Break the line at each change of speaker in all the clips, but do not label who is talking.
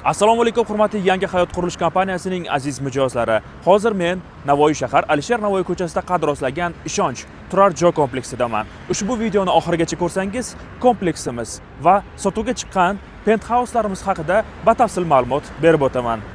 Assalomu alaykum hurmatli Yangi hayot qurilish kompaniyasining aziz mijozlari. Hozir men Navoiy shahar Alisher Navoiy ko'chasida qad rostlagan Ishonch turar joy kompleksidaman. Ushbu videoni oxirigacha ko'rsangiz, kompleksimiz va sotuvga chiqqan penthouselarimiz haqida batafsil ma'lumot berib o'taman.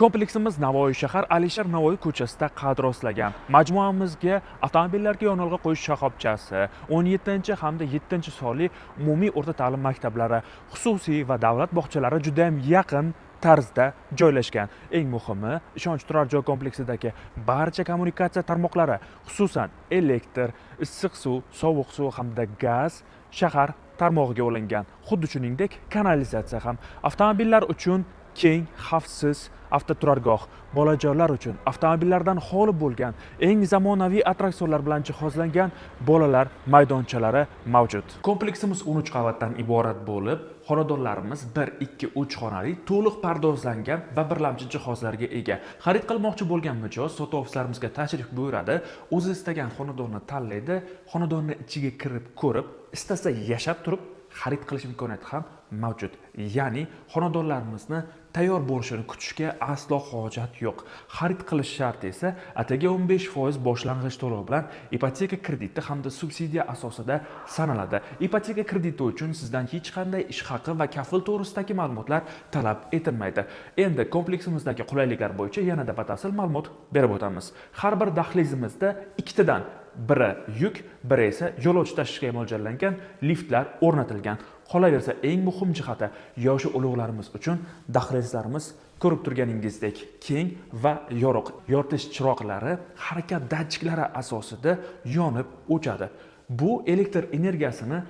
Kompleksimiz Navoiy shahar Alisher Navoiy ko'chasida qad rostlagan. Majmuamizga avtomobillarga yonilg'i qo'yish shoxobchasi, 17 hamda 7 sonli umumiy o'rta ta'lim maktablari, xususiy va davlat bog'chalari juda ham yaqin tarzda joylashgan. Eng muhimi, Ishonch turar joy kompleksidagi barcha kommunikatsiya tarmoqlari, xususan elektr, issiq suv, sovuq suv hamda gaz shahar tarmog'iga ulangan. Xuddi shuningdek, kanalizatsiya ham avtomobillar uchun keng, xavfsiz avtoturargoh, bolajonlar uchun avtomobillardan xoli bo'lgan eng zamonaviy attraksionlar bilan jihozlangan bolalar maydonchalari mavjud. Kompleksimiz 13 qavatdan iborat bo'lib, xonadonlarimiz 1, 2, 3 xonali to'liq pardozlangan va birlamchi jihozlarga ega. Xarid qilmoqchi bo'lgan mijoz sotuv ofislarimizga tashrif buyuradi, o'zi istagan xonadonni tanlaydi, xonadonni ichiga kirib ko'rib, istasa yashab turib xarid qilish imkoniyati ham mavjud. Ya'ni xonadonlarimizni tayyor bo'lishini kutishga aslo hojat yo'q. Xarid qilish sharti esa atigi 15% boshlang'ich to'lov bilan ipoteka krediti hamda subsidiya asosida sanaladi. Ipoteka krediti uchun sizdan hech qanday ish haqi va kafil to'g'risidagi ma'lumotlar talab etilmaydi. Endi kompleksimizdagi qulayliklar bo'yicha yanada batafsil ma'lumot berib o'tamiz. Har bir dahlizimizda ikkitadan biri yuk, biri esa yo'lovchi tashishga mo'ljallangan liftlar o'rnatilgan. Qolaversa, eng muhim jihati, yoshi ulug'larimiz uchun dahlizlarimiz ko'rib turganingizdek keng va yorug'. Yoritish chiroqlari harakat datchiklari asosida yonib o'chadi. Bu elektr energiyasini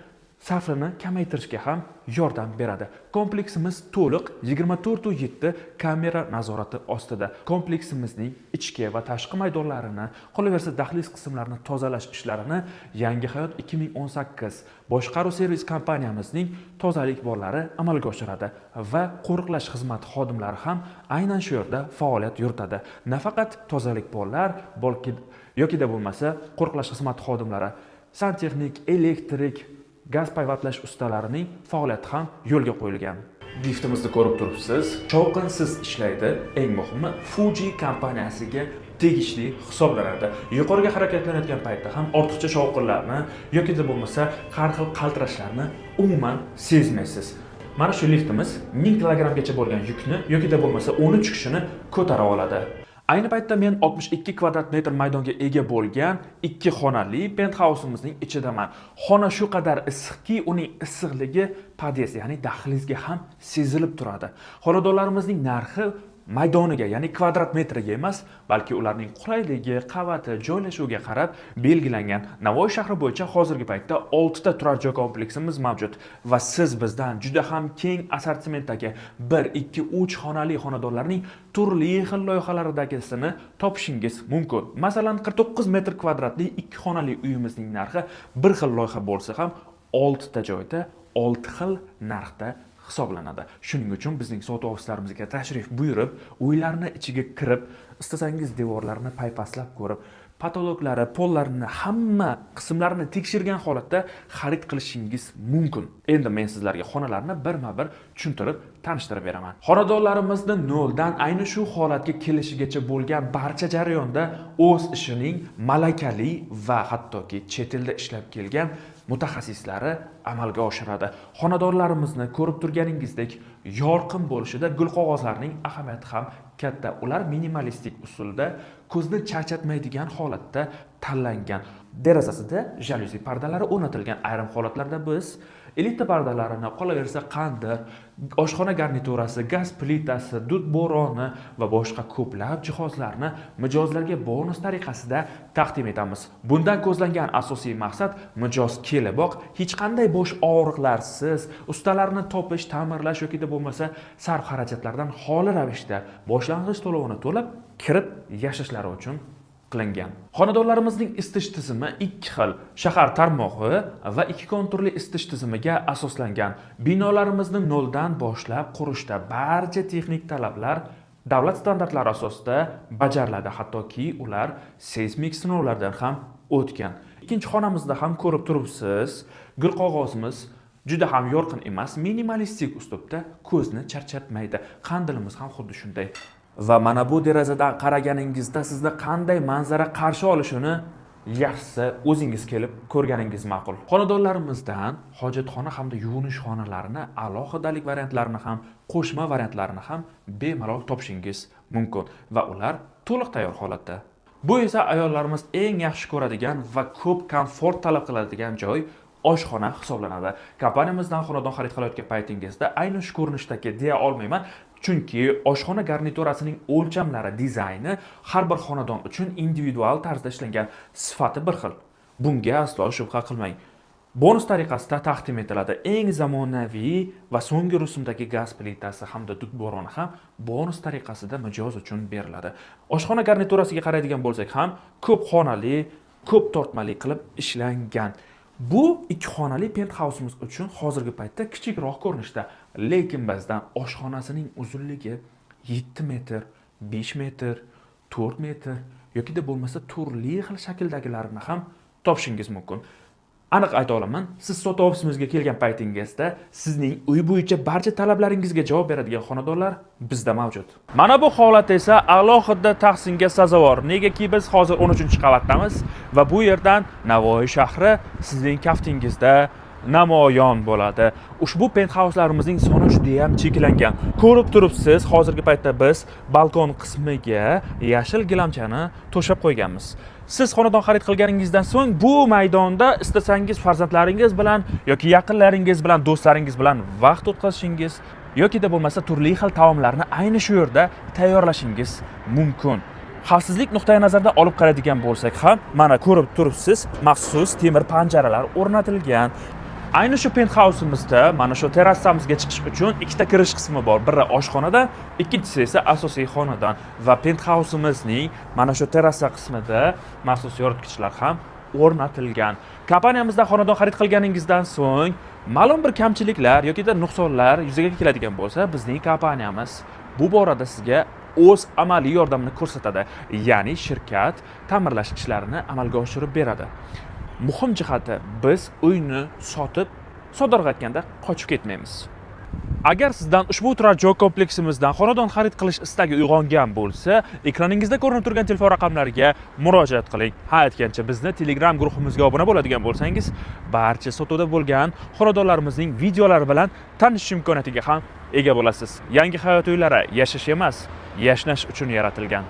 sarfini kamaytirishga ham yordam beradi. Kompleksimiz to'liq 24/7 kamera nazorati ostida. Kompleksimizning ichki va tashqi maydonlarini, qolaversa dahliz qismlarini tozalash ishlarini Yangi hayot 2018 boshqaruv servis kompaniyamizning tozalik bollari amalga oshiradi va qo'riqlash xizmati xodimlari ham aynan shu yerda faoliyat yuritadi. Nafaqat tozalik bollar, yoki bo'lmasa qo'riqlash xizmati xodimlari, santexnik, elektrik, gaz payvatlash ustalarining faoliyati ham yo'lga qo'yilgan. Liftimizni ko'rib turibsiz, shovqinsiz ishlaydi. Eng muhimi, Fuji kompaniyasiga tegishli hisoblanadi. Yuqoriga harakatlanayotgan paytda ham ortiqcha shovqinlarni yoki bo'lmasa har xil qaltirashlarni umuman sezmaysiz. Mana shu liftimiz 1000 kg bo'lgan yukni yoki bo'lmasa 13 kishini ko'tara oladi. Ayni paytda men 62 kvadrat metr maydonga ega bo'lgan 2 xonali penthouse'imizning ichidaman. Xona shu qadar issiqki, uning issiqligi podyezd, ya'ni dahlizga ham sezilib turadi. Xonadonlarimizning narxi maydoniga, ya'ni kvadrat metriga emas, balki ularning qulayligi, qavati, joylashuviga qarab belgilangan. Navoiy shahri bo'yicha hozirgi paytda 6 ta turar joy kompleksimiz mavjud va siz bizdan juda ham keng assortimentdagi 1, 2, 3 xonali xonadonlarning turli xil loyihalaridagisini topishingiz mumkin. Masalan, 49 metr kvadratli 2 xonali uyimizning narxi bir xil loyiha bo'lsa ham 6 ta joyda 6 xil narxda hisoblanadi. Shuning uchun bizning sotuv ofislarimizga tashrif buyurib, uylarni ichiga kirib, istasangiz devorlarini paypaslab ko'rib, patologlari, pollarini, hamma qismlarini tekshirgan holatda xarid qilishingiz mumkin. Endi men sizlarga xonalarni birma-bir tushuntirib, tanishtirib beraman. Xonadonlarimizni noldan ayni shu holatga kelishigacha bo'lgan barcha jarayonda o'z ishining malakali va hattoki chet elda ishlab kelgan mutaxassislari amalga oshiradi. Xonadonlarimizni ko'rib turganingizdek yorqin bo'lishida gul qog'ozlarning ahamiyati ham katta. Ular minimalistik usulda ko'zni charchatmaydigan holatda tanlangan. Derazasida jalyuzi pardalari o'rnatilgan. Ayrim holatlarda biz elita pardalarini, qolaversa qandir, oshxona garniturasi, gaz plitasi, dud bo'roni va boshqa ko'plab jihozlarni mijozlarga bonus tariqasida taqdim etamiz. Bundan ko'zlangan asosiy maqsad mijoz keliboq hech qanday bosh og'riqlarsiz, ustalarni topish, ta'mirlash yoki bo'lmasa sarf xarajatlardan xoli ravishda boshlang'ich to'lovini to'lab kirib yashashlari uchun qilingan. Xonadonlarimizning isitish tizimi 2 xil, shahar tarmog'i va 2 konturli isitish tizimiga asoslangan. Binolarimizni noldan boshlab qurishda barcha texnik talablar davlat standartlari asosida bajariladi, hattoki ular seysmik sinovlardan ham o'tgan. Ikkinchi xonamizda ham ko'rib turibsiz, gul qog'ozimiz Juda ham yorqin emas, minimalistik uslubda ko'zni charchatmaydi. Qandilimiz ham xuddi shunday. Va mana bu derazadan qaraganingizda sizni qanday manzara qarshi olishini yaxshisi o'zingiz kelib ko'rganingiz ma'qul. Xonadonlarimizdan hojatxona hamda yuvinish xonalarini, alohidalik variantlarini ham, qo'shma variantlarini ham bemalol topishingiz mumkin va ular to'liq tayyor holatda. Bu esa ayollarimiz eng yaxshi ko'radigan va ko'p komfort talab qiladigan joy oshxona hisoblanadi. Kompaniyamizdan xonadon xarid qilayotgan paytingizda ayni shu ko'rinishdagi deya olmayman, chunki oshxona garniturasining o'lchamlari, dizayni har bir xonadon uchun individual tarzda ishlangan, sifati bir xil. Bunga aslo shubha qilmang. Bonus tariqasida taqdim etiladi. Eng zamonaviy va so'nggi rusumdagi gaz plitasi hamda dud bo'roni ham bonus tariqasida mijoz uchun beriladi. Oshxona garniturasiga qaraydigan bo'lsak ham ko'p xonali, ko'p tortmali qilib ishlangan. Bu ikki xonali penthausimiz uchun hozirgi paytda kichikroq ko'rinishda, lekin bizdan oshxonasining uzunligi 7 metr, 5 metr, 4 metr yoki da bo'lmasa turli xil shakldagilarini ham topishingiz mumkin. Aniq ayta olaman, siz sotib ofisimizga kelgan paytingizda sizning uy bo'yicha barcha talablaringizga javob beradigan xonadonlar bizda mavjud. Mana bu holat esa alohida tahsinga sazovor. Negaki biz hozir 13-qavatdamiz va bu yerdan Navoiy shahri sizning kaftingizda namoyon bo'ladi. Ushbu penthausalarimizning soni juda ham cheklangan. Ko'rib turibsiz, hozirgi paytda biz balkon qismiga yashil gilamchani to'shab qo'yganmiz. Siz xonadon xarid qilganingizdan so'ng bu maydonda istasangiz farzandlaringiz bilan yoki yaqinlaringiz bilan, do'stlaringiz bilan vaqt o'tkazishingiz yoki da bo'lmasa turli xil taomlarni ayni shu yerda tayyorlashingiz mumkin. Xavfsizlik nuqtai nazaridan olib qaraydigan bo'lsak ham, mana ko'rib turibsiz, maxsus temir panjaralar o'rnatilgan. Ayni shu penthausimizda mana shu terrasamizga chiqish uchun ikkita kirish qismi bor. Biri oshxonadan, ikkinchisi esa asosiy xonadan va penthausimizning mana shu terrasa qismida maxsus yoritgichlar ham o'rnatilgan. Kompaniyamizda xonadon xarid qilganingizdan so'ng ma'lum bir kamchiliklar yoki da nuqsonlar yuzaga keladigan bo'lsa, bizning kompaniyamiz bu borada sizga o'z amaliy yordamini ko'rsatadi. Ya'ni shirkat ta'mirlash ishlarini amalga oshirib beradi. Muhim jihati, biz uyni sotib, sodorga aytganda qochib ketmaymiz. Agar sizdan ushbu turar joy kompleksimizdan xonadon xarid qilish istagi uyg'ongan bo'lsa, ekraningizda ko'rinib turgan telefon raqamlariga murojaat qiling. Ha aytgancha bizni Telegram guruhimizga obuna bo'ladigan bo'lsangiz, barcha sotuvda bo'lgan xonadonlarimizning videolari bilan tanishish imkoniyatiga ham ega bo'lasiz. Yangi hayot uylari yashash emas, yashnash uchun yaratilgan.